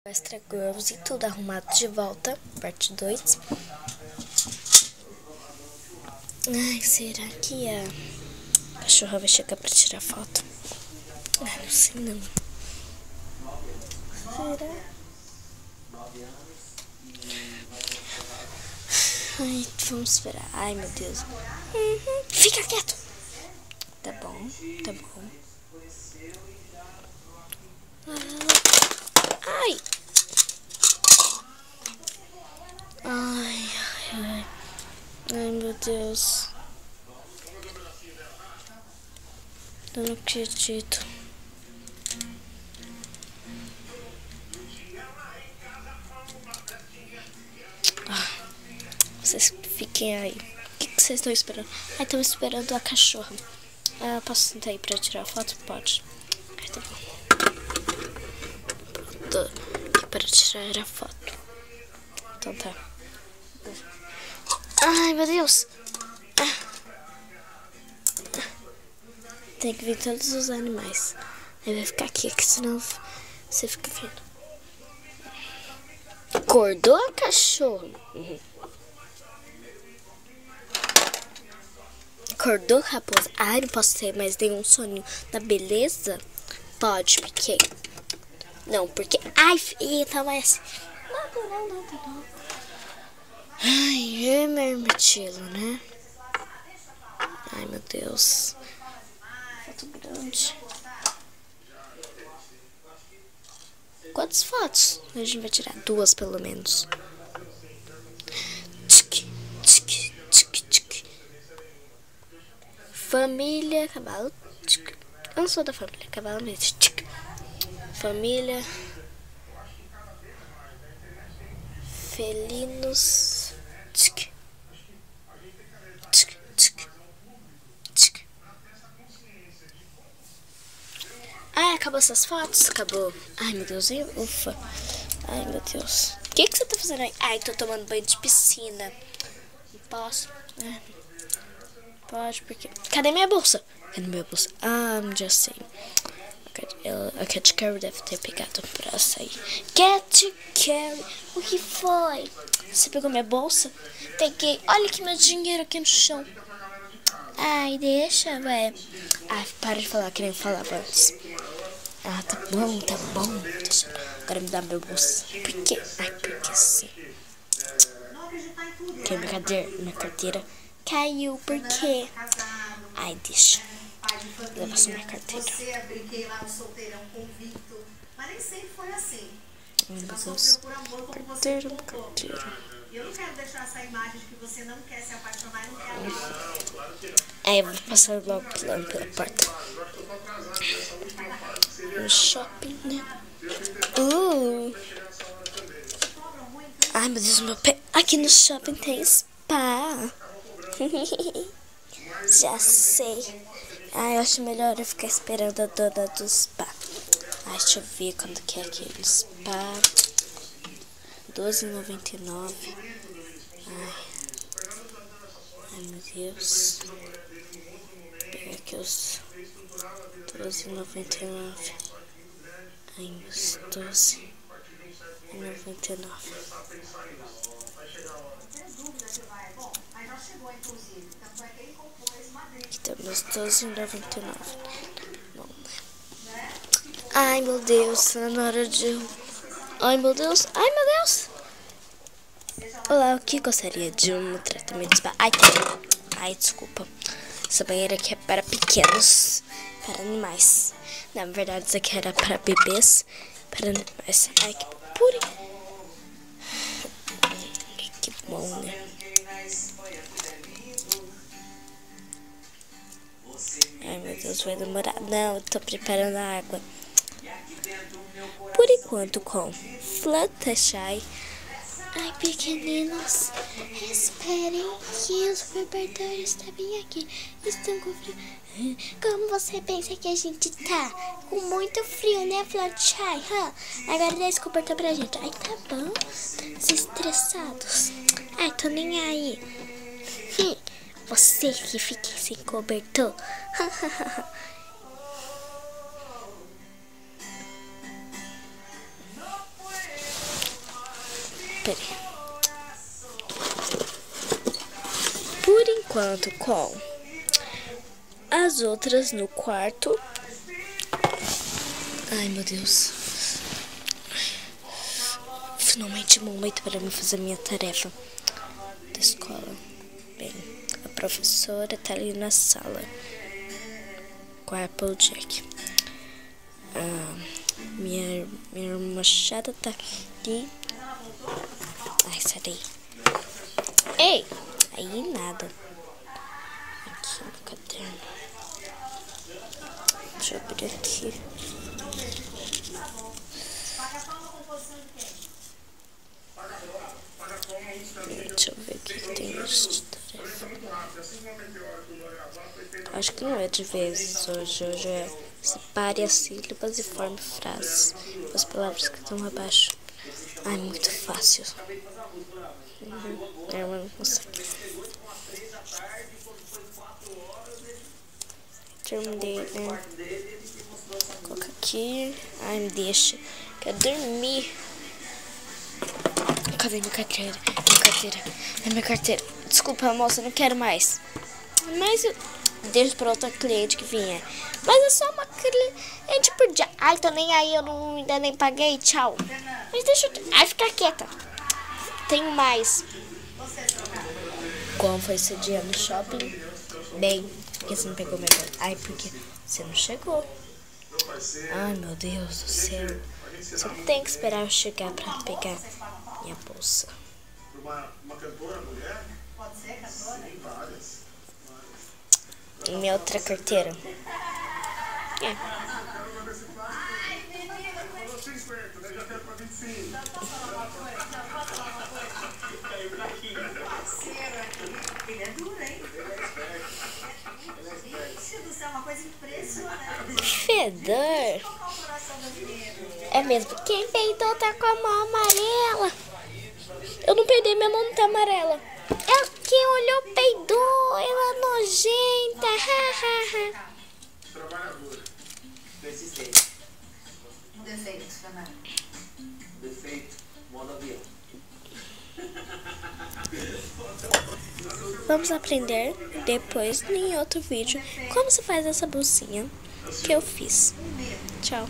Extra Girls e tudo arrumado de volta, parte 2. Ai, será que a cachorra vai chegar pra tirar foto? Ai, não sei não. Será? Ai, vamos esperar. Ai, meu Deus. Fica quieto. Tá bom, tá bom. Ai. Ai, ai, ai. Ai, meu Deus. Eu não acredito. Vocês fiquem aí. O que vocês estão esperando? Ai, estão esperando a cachorra. Ah, posso sentar aí pra tirar a foto? Pode. Ai, tá bom. Tô aqui para tirar a foto. Então tá. Ai, meu Deus. Tem que vir todos os animais. Aí vai ficar aqui, que senão você fica vendo. Acordou a cachorra? Acordou, raposa? Ai, não posso ter mais nenhum soninho da beleza? Pode, porque... Não, porque... Ai, filha, tava assim... Não. Ai, é mermitilo, né? Ai, meu Deus. Foto grande. Quantas fotos? A gente vai tirar 2, pelo menos. Família, cavalo. Eu não sou da família, cavalo mesmo. Família. Felinos. Ai, acabou essas fotos? Acabou. Ai, meu Deus, ufa. Ai, meu Deus. O que você tá fazendo aí? Ai, tô tomando banho de piscina. Posso? Pode, porque... Cadê minha bolsa? Cadê minha bolsa? Ah, já sei. A Cat Carry deve ter pegado pra sair. Cat Carry, o que foi? Você pegou minha bolsa? Peguei. Olha aqui meu dinheiro aqui no chão. Ai, deixa, velho. Ai, para de falar que nem eu falava antes. Ah, tá bom, tá bom. Deixa. Agora me dá minha bolsa. Por quê? Ai, porque sim. Que minha carteira caiu. Por quê? Ai, deixa. Leva só minha carteira. Você brinquei lá no solteirão convicto, mas nem sempre foi assim. Ai, meu Você Deus. sofreu por amor como você contou. Carteira. Eu não quero deixar essa imagem de que você não quer se apaixonar e não quer amar. Aí eu vou passar logo pela porta. No shopping, né? Ai, meu Deus, meu pé. Aqui no shopping tem spa. Já sei. Ai, eu acho melhor eu ficar esperando a dona do spa. Ai, deixa eu ver quando que é aquele spa. R$12,99. Ai, meu Deus. Vou pegar aqui os R$12,99. Ai, os R$12,99. Aqui temos R$12,99. Bom, ai, meu Deus, tá na hora de... Ai, meu Deus, ai, meu Deus. Olá, o que gostaria de um tratamento de spa? Ai, desculpa. Essa banheira aqui é para pequenos, para animais. Na verdade, isso aqui era para bebês, para animais. Ai, que pure. Que bom, né? Ai, meu Deus, vai demorar. Não, eu tô preparando a água. Por enquanto, com Fluttershy. Ai, pequeninos, esperem que os cobertores está bem aqui. Estão com frio. Como você pensa que a gente tá? Com muito frio, né, Fluttershy? Agora dá esse cobertor pra gente. Ai, tá bom. Desestressados. Ai, tô nem aí. Você que fica sem cobertor. peraí. Por enquanto, com as outras no quarto. Ai, meu Deus. Finalmente um momento para mim fazer minha tarefa da escola. Bem, a professora tá ali na sala com a Applejack. Minha irmã chata tá aqui. Ai, sai daí. Ei! Aí nada. Aqui no caderno. Deixa eu abrir aqui. Deixa eu ver o que tem hoje de tarefa. Acho que não é de vezes hoje. Hoje é separe as sílabas e forme frases. As palavras que estão abaixo. Ai, muito fácil. É uma consegue. Terminei, né? Coloca aqui. Ai, me deixa. Quero dormir. Cadê minha carteira? Minha carteira. Desculpa, moça, não quero mais. Mas eu deixo pra outra cliente que vinha. Mas é só uma cliente por dia. Ai, tô nem aí, eu não, ainda nem paguei. Tchau. Mas deixa eu... Ai, fica quieta. Tenho mais. Como foi esse dia no shopping? Bem, por que você não pegou minha bolsa? Ai, porque você não chegou. Ai, meu Deus do céu. Você tem que esperar eu chegar pra pegar minha bolsa. Uma cantora mulher? Pode ser cantora? Tem várias. E minha outra carteira? É. Ele é duro, hein? Gente do céu, uma coisa impressionante. Fedor. É mesmo. Quem peidou tá com a mão amarela. Eu não peidei, minha mão não tá amarela. É quem olhou peidou. Ela é nojenta. Trabalhadora. Persistente. Um defeito, Fernanda. Defeito. Modo avião. Vamos aprender depois em outro vídeo como se faz essa bolsinha que eu fiz. Tchau.